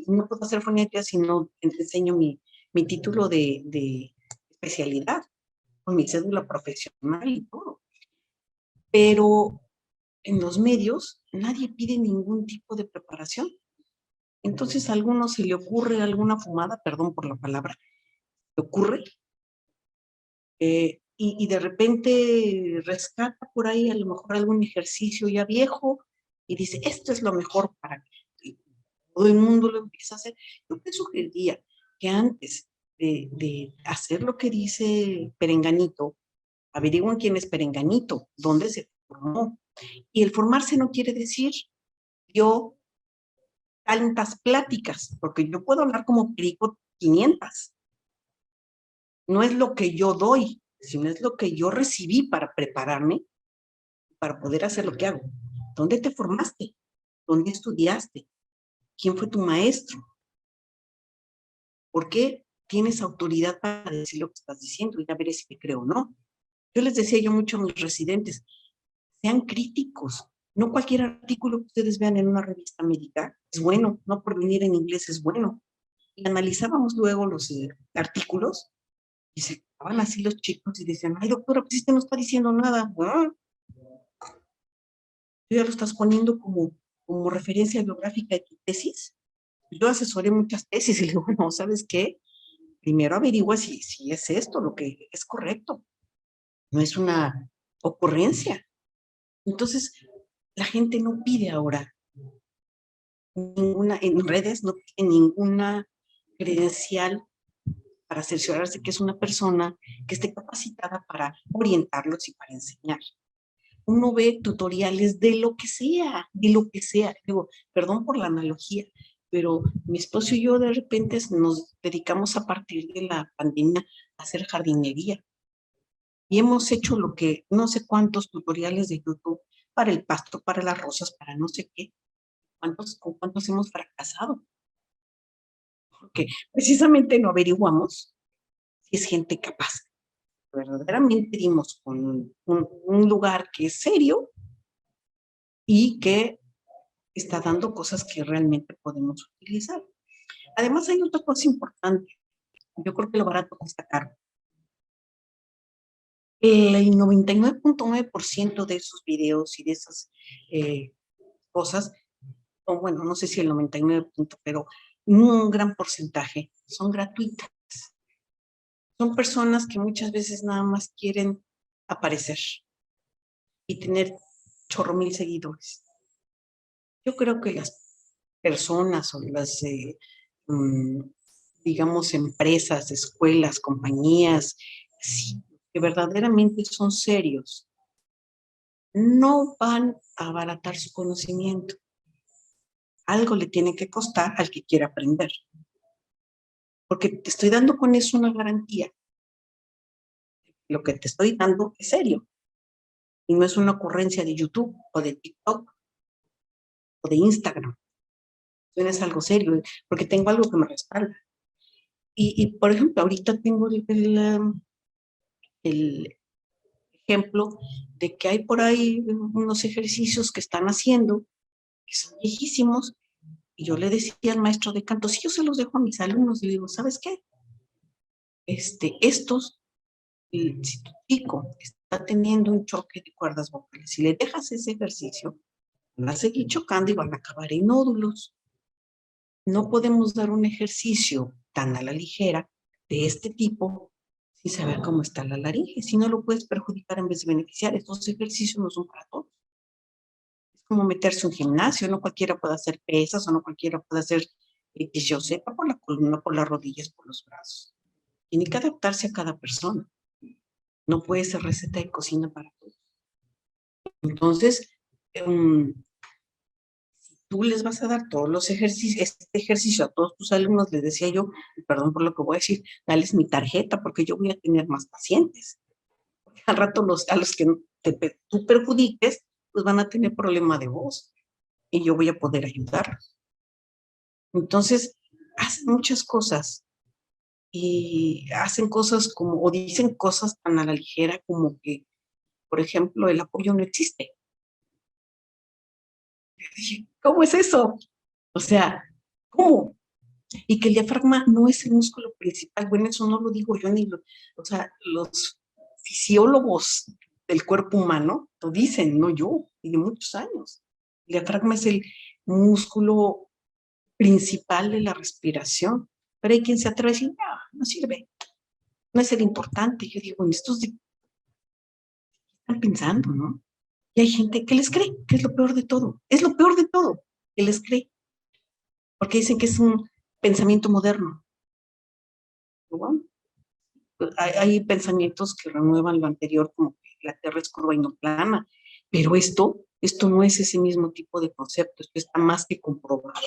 no puedo hacer fonética si no enseño mi título de especialidad, con mi cédula profesional y todo. Pero en los medios nadie pide ningún tipo de preparación. Entonces a alguno se le ocurre alguna fumada, perdón por la palabra, le ocurre, y de repente rescata por ahí a lo mejor algún ejercicio ya viejo y dice, esto es lo mejor para que todo el mundo lo empiece a hacer. Yo te sugeriría que antes de hacer lo que dice Perenganito, averigüen quién es Perenganito, dónde se formó. Y el formarse no quiere decir yo tantas pláticas, porque yo puedo hablar como perico 500. No es lo que yo doy, sino es lo que yo recibí para prepararme, para poder hacer lo que hago. ¿Dónde te formaste? ¿Dónde estudiaste? ¿Quién fue tu maestro? ¿Por qué tienes autoridad para decir lo que estás diciendo? Y ya veré si te creo o no. Yo les decía yo mucho a mis residentes, sean críticos. No cualquier artículo que ustedes vean en una revista médica es bueno, no por venir en inglés es bueno. Y analizábamos luego los artículos y se quedaban así los chicos y decían, ay doctora, pues este no está diciendo nada. Ah, tú ya lo estás poniendo como referencia biográfica de tu tesis. Yo asesoré muchas tesis y le digo, no, ¿sabes qué? Primero averigua si es esto lo que es correcto. No es una ocurrencia. Entonces, la gente no pide ahora ninguna, en redes no pide ninguna credencial para cerciorarse que es una persona que esté capacitada para orientarlos y para enseñar. Uno ve tutoriales de lo que sea, de lo que sea. Digo, perdón por la analogía, pero mi esposo y yo de repente nos dedicamos a partir de la pandemia a hacer jardinería. Y hemos hecho lo que, no sé cuántos tutoriales de YouTube para el pasto, para las rosas, para no sé qué. ¿Con cuántos hemos fracasado? Porque precisamente no averiguamos si es gente capaz. Verdaderamente dimos con un lugar que es serio y que está dando cosas que realmente podemos utilizar. Además, hay otra cosa importante. Yo creo que lo barato cuesta caro. El 99.9% de esos videos y de esas cosas, o bueno, no sé si el 99, pero un gran porcentaje son gratuitas. Son personas que muchas veces nada más quieren aparecer y tener chorro mil seguidores. Yo creo que las personas o las, digamos, empresas, escuelas, compañías, sí, que verdaderamente son serios, no van a abaratar su conocimiento. Algo le tiene que costar al que quiera aprender. Porque te estoy dando con eso una garantía. Lo que te estoy dando es serio. Y no es una ocurrencia de YouTube o de TikTok o de Instagram. No es algo serio, porque tengo algo que me respalda. Por ejemplo, ahorita tengo el ejemplo de que hay por ahí unos ejercicios que están haciendo, que son viejísimos, y yo le decía al maestro de canto, si yo se los dejo a mis alumnos, y le digo, ¿sabes qué? Estos, si tu chico está teniendo un choque de cuerdas vocales, si le dejas ese ejercicio, van a seguir chocando y van a acabar en nódulos. No podemos dar un ejercicio tan a la ligera de este tipo sin saber cómo está la laringe. Si no, lo puedes perjudicar en vez de beneficiar. Estos ejercicios no son para todos. Es como meterse en un gimnasio. No cualquiera puede hacer pesas o no cualquiera puede hacer, que yo sepa, por la columna, por las rodillas, por los brazos. Tiene que adaptarse a cada persona. No puede ser receta de cocina para todos. Entonces, tú les vas a dar todos los ejercicios, este ejercicio a todos tus alumnos, les decía yo, perdón por lo que voy a decir, dales mi tarjeta porque yo voy a tener más pacientes. Porque al rato a los que tú perjudiques, pues van a tener problema de voz y yo voy a poder ayudarlos. Entonces, hacen muchas cosas y hacen cosas como, o dicen cosas tan a la ligera como que, por ejemplo, el apoyo no existe. Yo dije, ¿cómo es eso? O sea, ¿cómo? Y que el diafragma no es el músculo principal. Bueno, eso no lo digo yo ni o sea, los fisiólogos del cuerpo humano lo dicen, no yo, y de muchos años. El diafragma es el músculo principal de la respiración. Pero hay quien se atreve a decir, no, no sirve, no es el importante. Yo digo, en estos están pensando, ¿no? Y hay gente que les cree, que es lo peor de todo. Es lo peor de todo, que les cree. Porque dicen que es un pensamiento moderno. Bueno, hay pensamientos que renuevan lo anterior, como que la Tierra es curva y no plana, pero esto no es ese mismo tipo de concepto, esto está más que comprobado.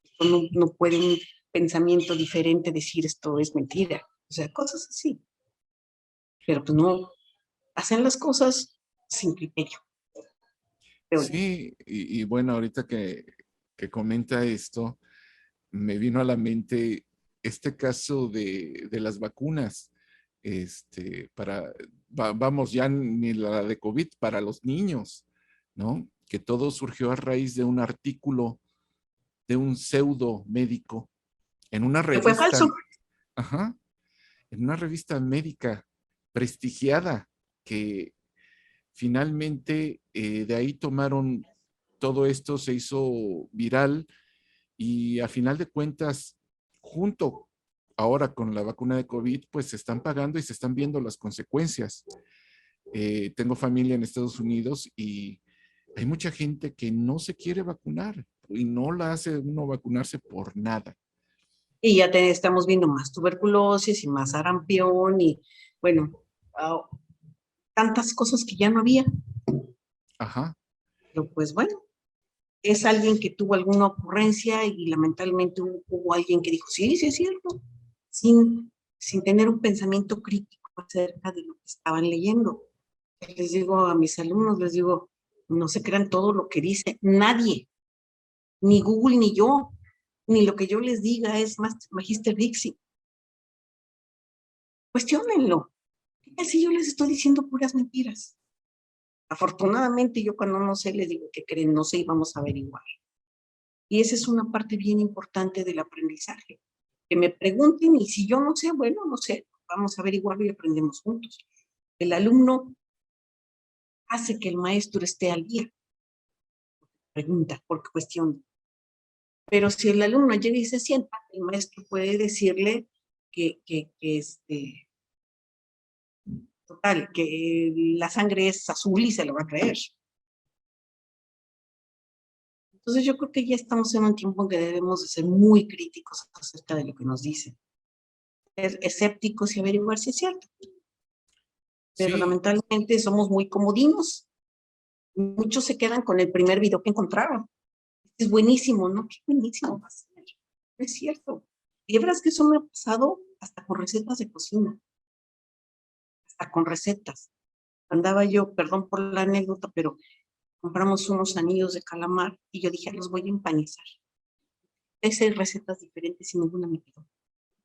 Esto no puede un pensamiento diferente decir esto es mentira, o sea, cosas así. Pero pues no, hacen las cosas sin criterio. Sí, y bueno, ahorita que comenta esto, me vino a la mente este caso de las vacunas. Vamos, ya ni la de COVID para los niños, ¿no? Que todo surgió a raíz de un artículo de un pseudo médico en una Que fue revista, falso. ajá, en una revista médica prestigiada, que finalmente de ahí tomaron todo esto, se hizo viral y a final de cuentas, junto ahora con la vacuna de COVID, pues se están pagando y se están viendo las consecuencias. Tengo familia en Estados Unidos y hay mucha gente que no se quiere vacunar y no la hace uno vacunarse por nada. Y ya estamos viendo más tuberculosis y más sarampión y, bueno, tantas cosas que ya no había. Ajá. Pero pues bueno, es alguien que tuvo alguna ocurrencia y lamentablemente hubo alguien que dijo, sí, sí es cierto, sin tener un pensamiento crítico acerca de lo que estaban leyendo. Les digo a mis alumnos, les digo, no se crean todo lo que dice nadie, ni Google ni yo, ni lo que yo les diga es Magister Dixit. Cuestiónenlo. Así yo les estoy diciendo puras mentiras. Afortunadamente yo cuando no sé les digo que creen, no sé y vamos a averiguar. Y esa es una parte bien importante del aprendizaje. Que me pregunten y si yo no sé, bueno, no sé, vamos a averiguarlo y aprendemos juntos. El alumno hace que el maestro esté al día. Pregunta, porque cuestiona. Pero si el alumno llega y se sienta, el maestro puede decirle que total, que la sangre es azul y se lo va a creer. Entonces yo creo que ya estamos en un tiempo en que debemos de ser muy críticos acerca de lo que nos dicen. Ser escépticos y averiguar si es cierto. Pero Sí, lamentablemente somos muy comodinos. Muchos se quedan con el primer video que encontraron. Es buenísimo, ¿no? Qué buenísimo va a ser. No es cierto. Y verás que eso me ha pasado hasta con recetas de cocina. Hasta con recetas. Andaba yo, perdón por la anécdota, pero compramos unos anillos de calamar y yo dije, los voy a empanizar. Hice recetas diferentes y ninguna me quedó.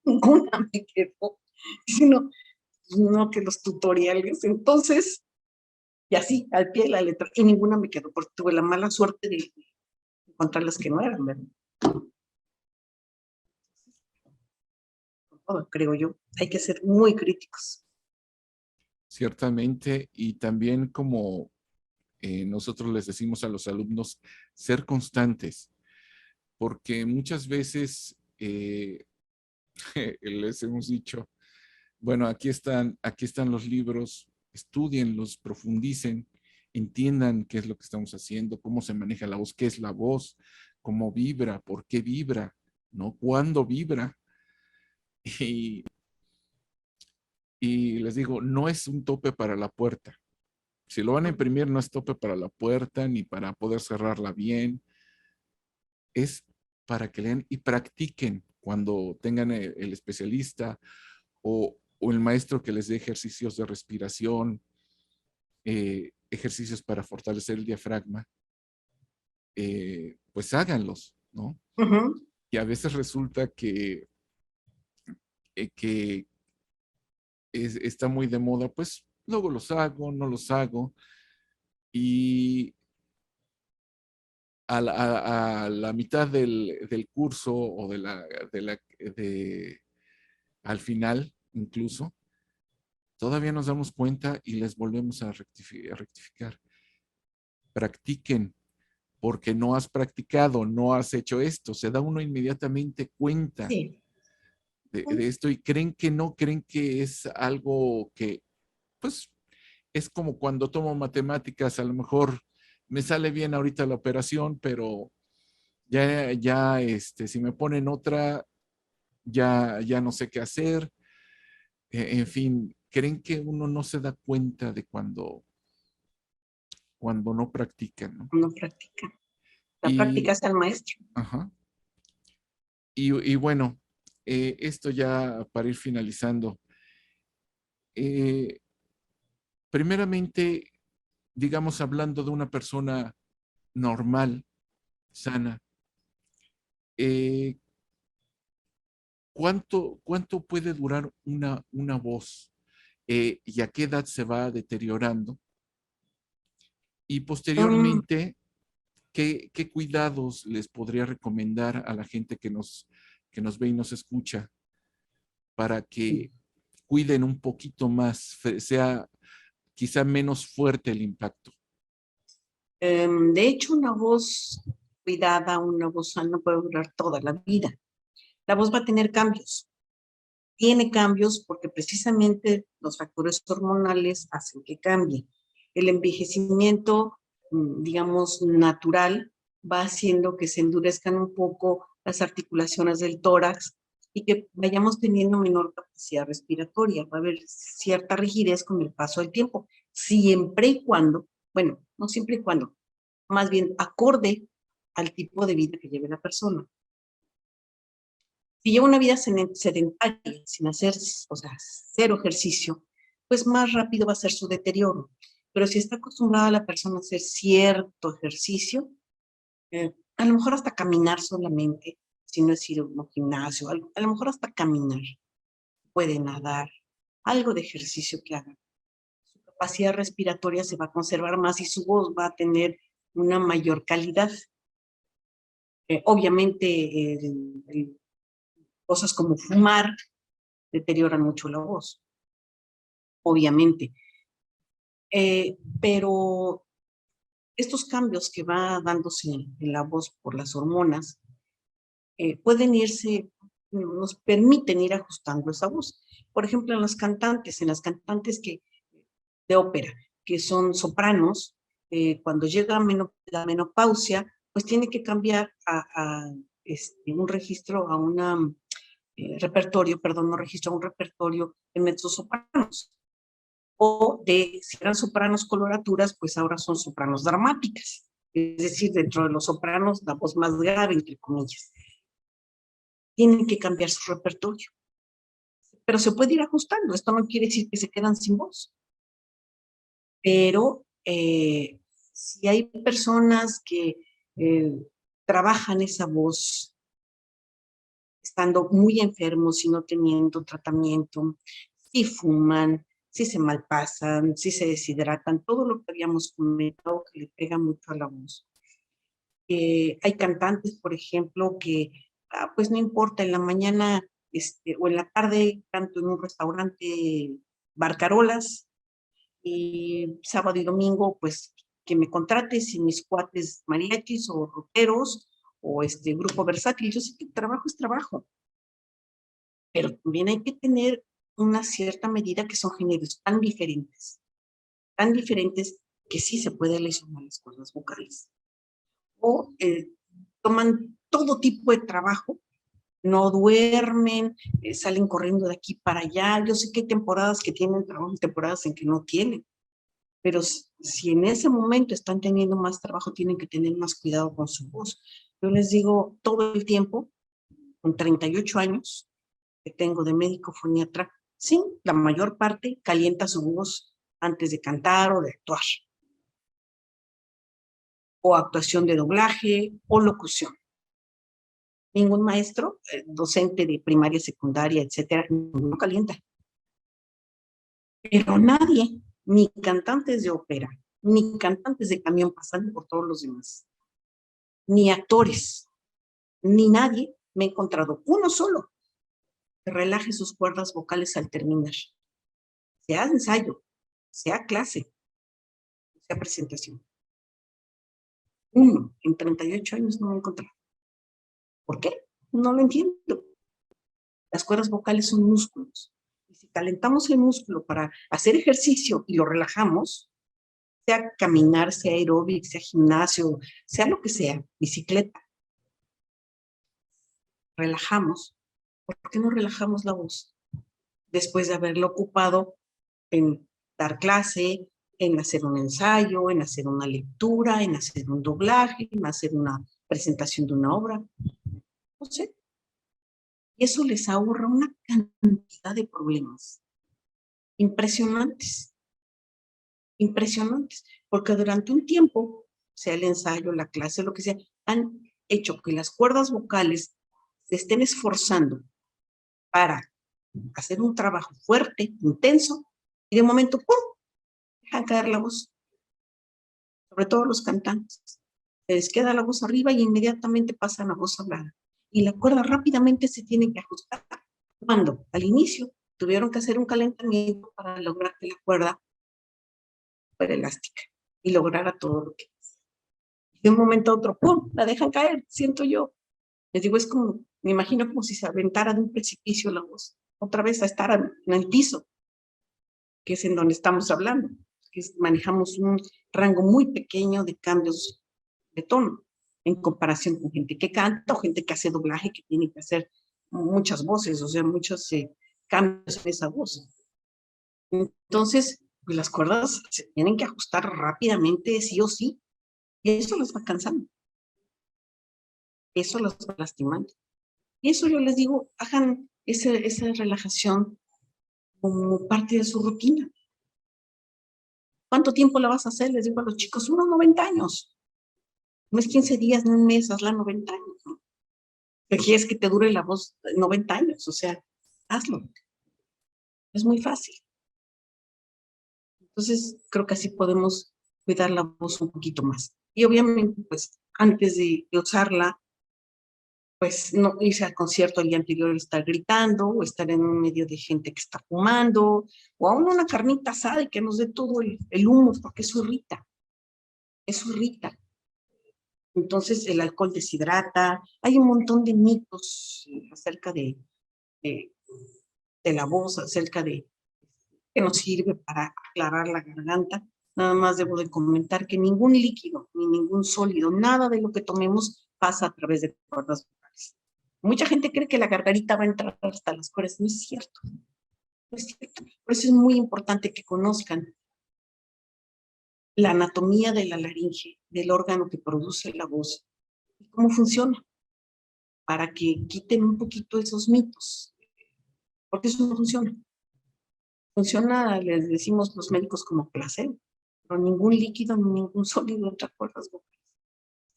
Ninguna me quedó. Sino, no que los tutoriales. Entonces, y así, al pie de la letra, y ninguna me quedó, porque tuve la mala suerte de encontrar las que no eran, ¿verdad? Todo, creo yo. Hay que ser muy críticos. ciertamente. Y también como nosotros les decimos a los alumnos, ser constantes, porque muchas veces les hemos dicho, bueno, aquí están los libros, estudienlos, profundicen, entiendan qué es lo que estamos haciendo, cómo se maneja la voz, qué es la voz, cómo vibra, por qué vibra, ¿no? ¿Cuándo vibra? Y, y les digo, no es un tope para la puerta. Si lo van a imprimir, no es tope para la puerta ni para poder cerrarla bien. Es para que lean y practiquen cuando tengan el especialista o el maestro que les dé ejercicios de respiración, ejercicios para fortalecer el diafragma, pues háganlos, ¿no? Y a veces resulta que está muy de moda, pues luego los hago, no los hago, y a la mitad del curso o al final incluso, todavía nos damos cuenta y les volvemos a rectificar. Practiquen, porque no has practicado, no has hecho esto. Se da uno inmediatamente cuenta Sí. de esto y creen que es algo que, pues, es como cuando tomo matemáticas, a lo mejor me sale bien ahorita la operación, pero si me ponen otra, ya no sé qué hacer. En fin, creen que uno no se da cuenta de cuando no practican, ¿no? No practica. La práctica Y, es el maestro. ajá, y bueno, esto ya para ir finalizando. Eh, primeramente, digamos, hablando de una persona normal, sana, eh, ¿cuánto puede durar una voz? ¿Y a qué edad se va deteriorando? Y Mm, posteriormente, ¿qué cuidados les podría recomendar a la gente que nos ve y nos escucha para que cuiden un poquito más, sea quizá menos fuerte el impacto? de hecho, una voz cuidada, una voz sana puede durar toda la vida. La voz va a tener cambios. Tiene cambios porque precisamente los factores hormonales hacen que cambie. El envejecimiento, digamos, natural, va haciendo que se endurezcan un poco las articulaciones del tórax y que vayamos teniendo menor capacidad respiratoria. Va a haber cierta rigidez con el paso del tiempo, siempre y cuando, bueno, no siempre y cuando, más bien acorde al tipo de vida que lleve la persona. Si lleva una vida sedentaria, sin hacer, o sea, cero ejercicio, pues más rápido va a ser su deterioro. Pero si está acostumbrada la persona a hacer cierto ejercicio, a lo mejor hasta caminar solamente, si no es ir a un gimnasio, a lo mejor hasta caminar, puede nadar, algo de ejercicio que haga. Su capacidad respiratoria se va a conservar más y su voz va a tener una mayor calidad. Obviamente, cosas como fumar deterioran mucho la voz, obviamente. Pero estos cambios que va dándose en la voz por las hormonas pueden irse, nos permiten ir ajustando esa voz. Por ejemplo, en las cantantes de ópera, que son sopranos, cuando llega la menopausia, pues tiene que cambiar a un registro, a un repertorio, perdón, no registro, a un repertorio de mezzosopranos. O si eran sopranos coloraturas, pues ahora son sopranos dramáticas. Es decir, dentro de los sopranos, la voz más grave, entre comillas. Tienen que cambiar su repertorio. Pero se puede ir ajustando. Esto no quiere decir que se quedan sin voz. Pero si hay personas que trabajan esa voz estando muy enfermos y no teniendo tratamiento, si fuman, si se malpasan, si se deshidratan, todo lo que habíamos comentado que le pega mucho a la voz. Hay cantantes, por ejemplo, que pues no importa, en la mañana o en la tarde canto en un restaurante Barcarolas y sábado y domingo pues que me contrates y mis cuates mariachis o rockeros o grupo versátil. Yo sé que el trabajo es trabajo, pero también hay que tener una cierta medida que son géneros tan diferentes que sí se puede lesionar las cuerdas vocales. O toman todo tipo de trabajo, no duermen, salen corriendo de aquí para allá. Yo sé que hay temporadas que tienen trabajo y temporadas en que no tienen, pero si en ese momento están teniendo más trabajo, tienen que tener más cuidado con su voz. Yo les digo todo el tiempo, con 38 años que tengo de médico foniatra, sí, la mayor parte calienta su voz antes de cantar o de actuar, o actuación de doblaje o locución. Ningún maestro, docente de primaria, secundaria, etcétera, no calienta. Pero nadie, ni cantantes de ópera, ni cantantes de camión pasando por todos los demás, ni actores, ni nadie, me he encontrado uno solo que relaje sus cuerdas vocales al terminar. Sea ensayo, sea clase, sea presentación. Uno, en 38 años no me he encontrado. ¿Por qué? No lo entiendo. Las cuerdas vocales son músculos. Y si calentamos el músculo para hacer ejercicio y lo relajamos, sea caminar, sea aeróbic, sea gimnasio, sea lo que sea, bicicleta, relajamos. ¿Por qué no relajamos la voz? Después de haberlo ocupado en dar clase, en hacer un ensayo, en hacer una lectura, en hacer un doblaje, en hacer una presentación de una obra. No sé. Y eso les ahorra una cantidad de problemas impresionantes, impresionantes, porque durante un tiempo, sea el ensayo, la clase, lo que sea, han hecho que las cuerdas vocales se estén esforzando para hacer un trabajo fuerte, intenso, y de momento, ¡pum!, dejan caer la voz, sobre todo los cantantes. Se les queda la voz arriba y inmediatamente pasan a voz hablada. Y la cuerda rápidamente se tiene que ajustar. Cuando al inicio tuvieron que hacer un calentamiento para lograr que la cuerda fuera elástica y lograra todo lo que es. De un momento a otro, ¡pum!, la dejan caer, siento yo. Les digo, es como, me imagino como si se aventara de un precipicio la voz, otra vez a estar en el piso, que es en donde estamos hablando, que manejamos un rango muy pequeño de cambios de tono en comparación con gente que canta o gente que hace doblaje, que tiene que hacer muchas voces, o sea, muchos cambios en esa voz. Entonces, pues las cuerdas se tienen que ajustar rápidamente, sí o sí, y eso los va cansando, eso los va lastimando. Y eso yo les digo, hagan esa relajación como parte de su rutina. ¿Cuánto tiempo la vas a hacer? Les digo a los chicos, unos 90 años. No es 15 días ni un mes, hazla 90 años, ¿no? Si quieres que te dure la voz 90 años, o sea, hazlo. Es muy fácil. Entonces, creo que así podemos cuidar la voz un poquito más. Y obviamente, pues, antes de usarla, pues, no irse al concierto el día anterior y estar gritando, o estar en un medio de gente que está fumando, o aún una carnita asada y que nos dé todo el humo, porque eso irrita, eso irrita. Entonces, el alcohol deshidrata. Hay un montón de mitos acerca de, de la voz, acerca de que nos sirve para aclarar la garganta. Nada más debo de comentar que ningún líquido, ni ningún sólido, nada de lo que tomemos pasa a través de cuerdas vocales. Mucha gente cree que la gargarita va a entrar hasta las cuerdas. No es cierto. No es cierto. Por eso es muy importante que conozcan la anatomía de la laringe, del órgano que produce la voz, y cómo funciona, para que quiten un poquito esos mitos, porque eso no funciona. Funciona, les decimos los médicos, como placebo, pero ningún líquido ni ningún sólido entra por las vocales.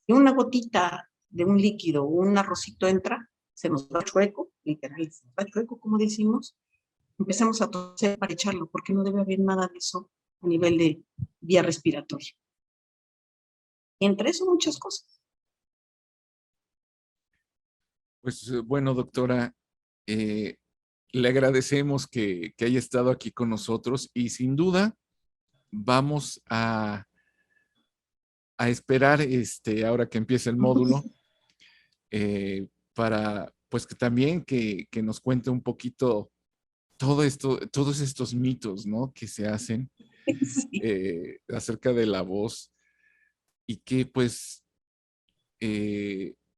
Si una gotita de un líquido o un arrocito entra, se nos va chueco, literal, se nos va chueco, como decimos, empezamos a toser para echarlo, porque no debe haber nada de eso a nivel de vía respiratoria. Entre eso, muchas cosas. Pues bueno, doctora, le agradecemos que haya estado aquí con nosotros y sin duda vamos a esperar ahora que empiece el módulo para pues que también que nos cuente un poquito todo esto, todos estos mitos, ¿no? Que se hacen Sí. acerca de la voz y que pues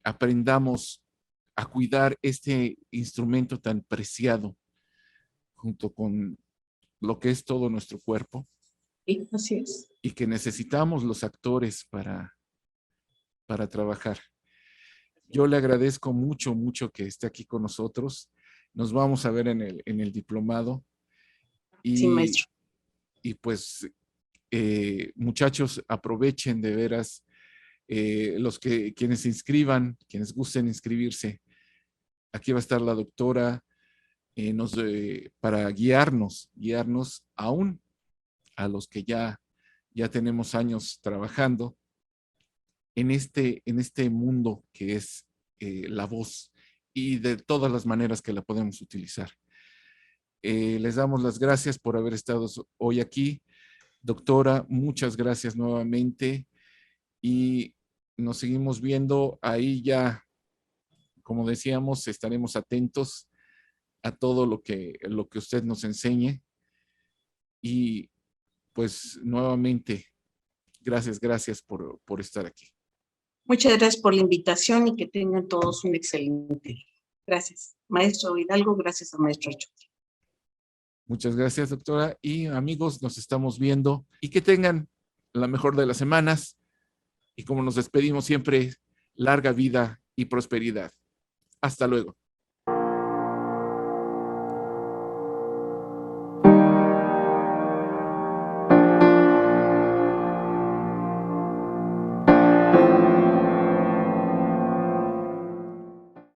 aprendamos a cuidar este instrumento tan preciado junto con lo que es todo nuestro cuerpo Sí, así es. y que necesitamos los actores para trabajar. Yo le agradezco mucho, mucho que esté aquí con nosotros. Nos vamos a ver en el diplomado Sí, y, maestro. y pues muchachos, aprovechen de veras quienes se inscriban, quienes gusten inscribirse. Aquí va a estar la doctora para guiarnos aún a los que ya tenemos años trabajando en este mundo que es la voz y de todas las maneras que la podemos utilizar. Les damos las gracias por haber estado hoy aquí. Doctora, muchas gracias nuevamente y nos seguimos viendo ahí ya, como decíamos, estaremos atentos a todo lo que usted nos enseñe y pues nuevamente, gracias por estar aquí. Muchas gracias por la invitación y que tengan todos un excelente día. Gracias, maestro Hidalgo, gracias a maestro Achote. Muchas gracias, doctora. Y amigos, nos estamos viendo y que tengan la mejor de las semanas. Y como nos despedimos siempre, larga vida y prosperidad. Hasta luego.